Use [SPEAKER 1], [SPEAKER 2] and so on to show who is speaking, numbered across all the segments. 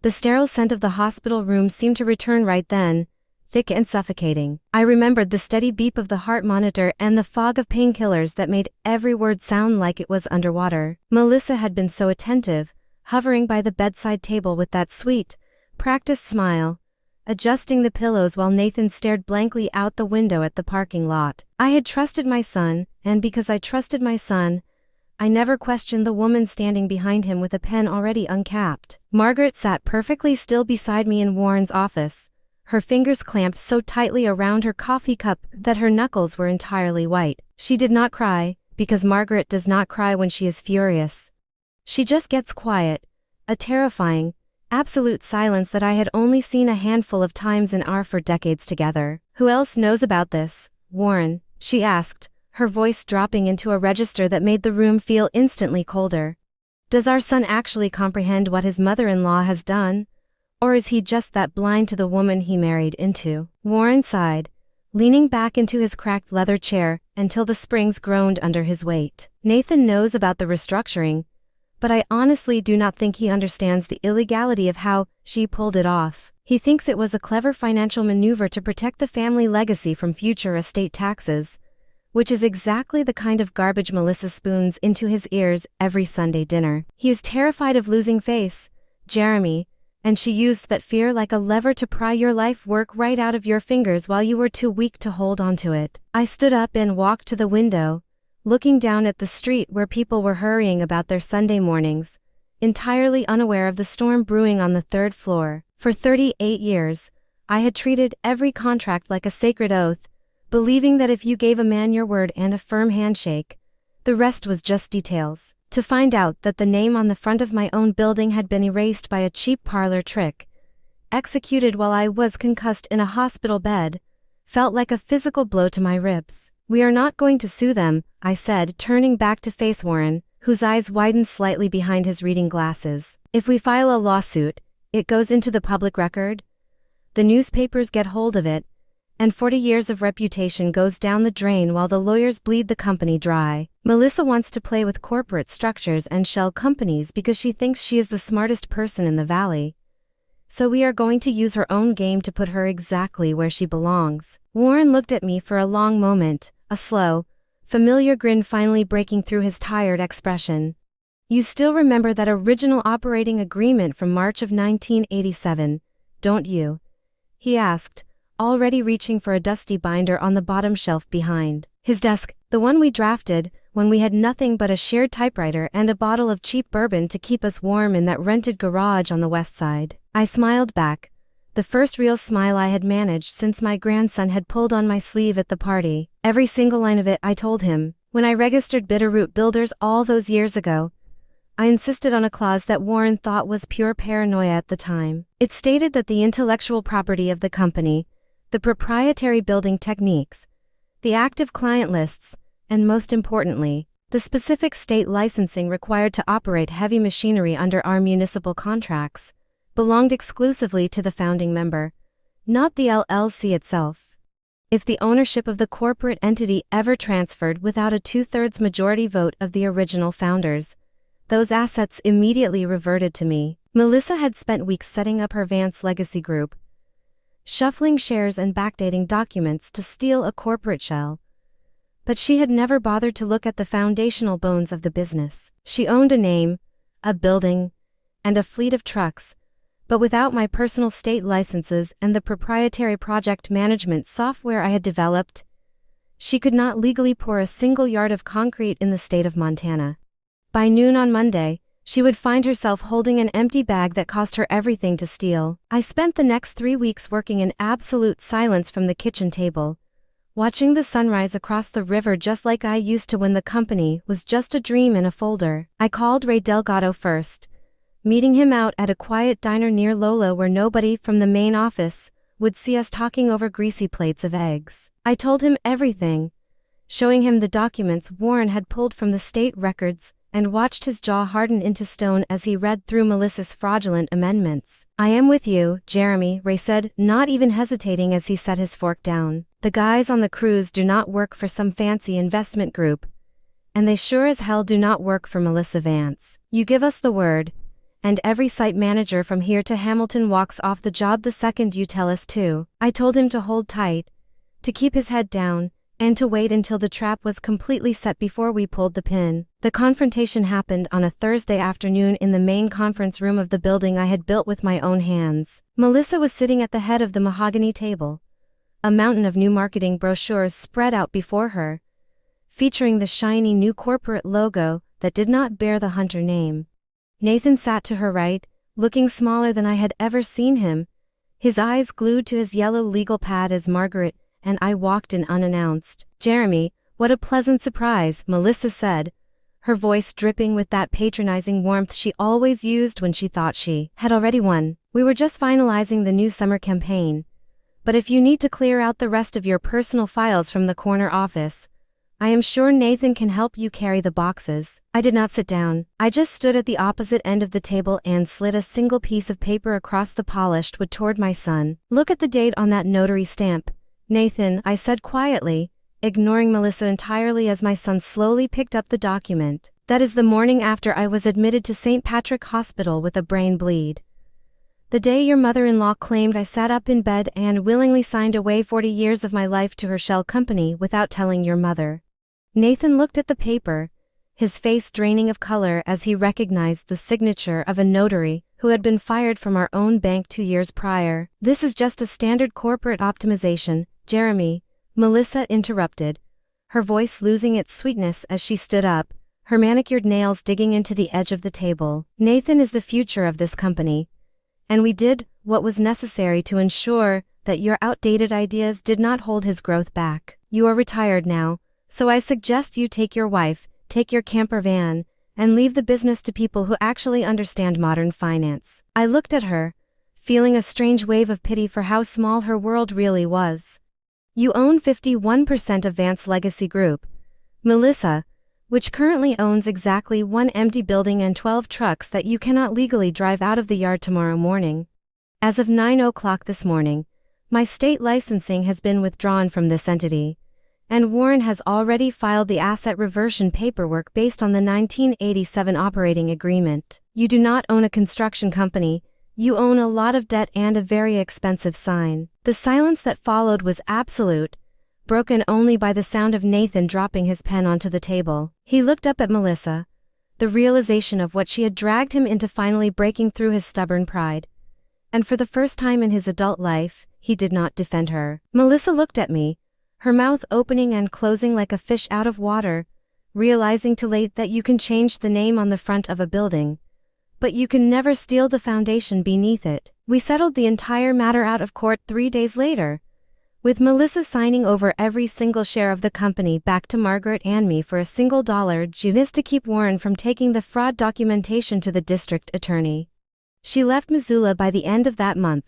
[SPEAKER 1] The sterile scent of the hospital room seemed to return right then, thick and suffocating. I remembered the steady beep of the heart monitor and the fog of painkillers that made every word sound like it was underwater. Melissa had been so attentive, hovering by the bedside table with that sweet, practiced smile, adjusting the pillows while Nathan stared blankly out the window at the parking lot. I had trusted my son, and because I trusted my son, I never questioned the woman standing behind him with a pen already uncapped. Margaret sat perfectly still beside me in Warren's office, her fingers clamped so tightly around her coffee cup that her knuckles were entirely white. She did not cry, because Margaret does not cry when she is furious. She just gets quiet, a terrifying, absolute silence that I had only seen a handful of times in our 4 decades together. "Who else knows about this, Warren?" she asked, her voice dropping into a register that made the room feel instantly colder. "Does our son actually comprehend what his mother-in-law has done? Or is he just that blind to the woman he married into?" Warren sighed, leaning back into his cracked leather chair until the springs groaned under his weight. "Nathan knows about the restructuring, but I honestly do not think he understands the illegality of how she pulled it off. He thinks it was a clever financial maneuver to protect the family legacy from future estate taxes, which is exactly the kind of garbage Melissa spoons into his ears every Sunday dinner. He is terrified of losing face, Jeremy, and she used that fear like a lever to pry your life work right out of your fingers while you were too weak to hold onto it." I stood up and walked to the window, looking down at the street where people were hurrying about their Sunday mornings, entirely unaware of the storm brewing on the 3rd floor. For 38 years, I had treated every contract like a sacred oath, believing that if you gave a man your word and a firm handshake, the rest was just details. To find out that the name on the front of my own building had been erased by a cheap parlor trick, executed while I was concussed in a hospital bed, felt like a physical blow to my ribs. "We are not going to sue them," I said, turning back to face Warren, whose eyes widened slightly behind his reading glasses. "If we file a lawsuit, it goes into the public record. The newspapers get hold of it, and 40 years of reputation goes down the drain while the lawyers bleed the company dry. Melissa wants to play with corporate structures and shell companies because she thinks she is the smartest person in the valley. So we are going to use her own game to put her exactly where she belongs." Warren looked at me for a long moment, a slow, familiar grin finally breaking through his tired expression. "You still remember that original operating agreement from March of 1987, don't you?" he asked, already reaching for a dusty binder on the bottom shelf behind his desk, "the one we drafted when we had nothing but a shared typewriter and a bottle of cheap bourbon to keep us warm in that rented garage on the west side." I smiled back, the first real smile I had managed since my grandson had pulled on my sleeve at the party. "Every single line of it," I told him. "When I registered Bitterroot Builders all those years ago, I insisted on a clause that Warren thought was pure paranoia at the time. It stated that the intellectual property of the company, the proprietary building techniques, the active client lists, and most importantly, the specific state licensing required to operate heavy machinery under our municipal contracts, belonged exclusively to the founding member, not the LLC itself. If the ownership of the corporate entity ever transferred without a 2/3 majority vote of the original founders, those assets immediately reverted to me." Melissa had spent weeks setting up her Vance Legacy Group, shuffling shares and backdating documents to steal a corporate shell. But she had never bothered to look at the foundational bones of the business. She owned a name, a building, and a fleet of trucks, but without my personal state licenses and the proprietary project management software I had developed, she could not legally pour a single yard of concrete in the state of Montana. By noon on Monday, she would find herself holding an empty bag that cost her everything to steal. I spent the next 3 weeks working in absolute silence from the kitchen table, watching the sunrise across the river just like I used to when the company was just a dream in a folder. I called Ray Delgado first, meeting him out at a quiet diner near Lola where nobody from the main office would see us talking over greasy plates of eggs. I told him everything, showing him the documents Warren had pulled from the state records, and watched his jaw harden into stone as he read through Melissa's fraudulent amendments. "I am with you, Jeremy," Ray said, not even hesitating as he set his fork down. "The guys on the cruise do not work for some fancy investment group, and they sure as hell do not work for Melissa Vance. You give us the word, and every site manager from here to Hamilton walks off the job the second you tell us to. I told him to hold tight, to keep his head down, and to wait until the trap was completely set before we pulled the pin. The confrontation happened on a Thursday afternoon in the main conference room of the building I had built with my own hands. Melissa was sitting at the head of the mahogany table. A mountain of new marketing brochures spread out before her, featuring the shiny new corporate logo that did not bear the Hunter name. Nathan sat to her right, looking smaller than I had ever seen him, his eyes glued to his yellow legal pad as Margaret and I walked in unannounced. "Jeremy, what a pleasant surprise," Melissa said, her voice dripping with that patronizing warmth she always used when she thought she had already won. "We were just finalizing the new summer campaign, but if you need to clear out the rest of your personal files from the corner office, I am sure Nathan can help you carry the boxes." I did not sit down. I just stood at the opposite end of the table and slid a single piece of paper across the polished wood toward my son. "Look at the date on that notary stamp, Nathan," I said quietly, ignoring Melissa entirely as my son slowly picked up the document. "That is the morning after I was admitted to St. Patrick Hospital with a brain bleed. The day your mother-in-law claimed I sat up in bed and willingly signed away 40 years of my life to her shell company without telling your mother." Nathan looked at the paper, his face draining of color as he recognized the signature of a notary who had been fired from our own bank 2 years prior. "This is just a standard corporate optimization, Jeremy," Melissa interrupted, her voice losing its sweetness as she stood up, her manicured nails digging into the edge of the table. "Nathan is the future of this company, and we did what was necessary to ensure that your outdated ideas did not hold his growth back. You are retired now, so I suggest you take your wife, take your camper van, and leave the business to people who actually understand modern finance." I looked at her, feeling a strange wave of pity for how small her world really was. "You own 51% of Vance Legacy Group, Melissa, which currently owns exactly 1 empty building and 12 trucks that you cannot legally drive out of the yard tomorrow morning. As of 9 o'clock this morning, my state licensing has been withdrawn from this entity, and Warren has already filed the asset reversion paperwork based on the 1987 operating agreement. You do not own a construction company, you own a lot of debt and a very expensive sign." The silence that followed was absolute, broken only by the sound of Nathan dropping his pen onto the table. He looked up at Melissa, the realization of what she had dragged him into finally breaking through his stubborn pride. And for the first time in his adult life, he did not defend her. Melissa looked at me, her mouth opening and closing like a fish out of water, realizing too late that you can change the name on the front of a building, but you can never steal the foundation beneath it. We settled the entire matter out of court 3 days later, with Melissa signing over every single share of the company back to Margaret and me for $1 just to keep Warren from taking the fraud documentation to the district attorney. She left Missoula by the end of that month,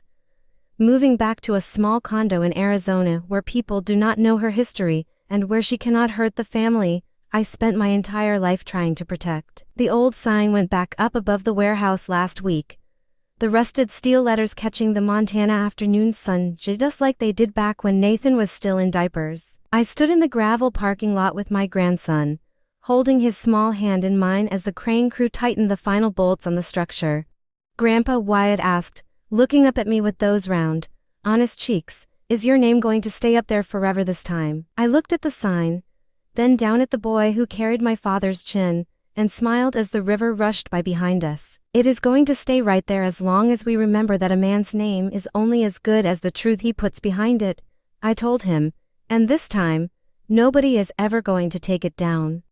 [SPEAKER 1] moving back to a small condo in Arizona where people do not know her history and where she cannot hurt the family I spent my entire life trying to protect. The old sign went back up above the warehouse last week, the rusted steel letters catching the Montana afternoon sun just like they did back when Nathan was still in diapers. I stood in the gravel parking lot with my grandson, holding his small hand in mine as the crane crew tightened the final bolts on the structure. "Grandpa," Wyatt asked, looking up at me with those round, honest cheeks, "is your name going to stay up there forever this time?" I looked at the sign, then down at the boy who carried my father's chin, and smiled as the river rushed by behind us. "It is going to stay right there as long as we remember that a man's name is only as good as the truth he puts behind it," I told him, "and this time, nobody is ever going to take it down."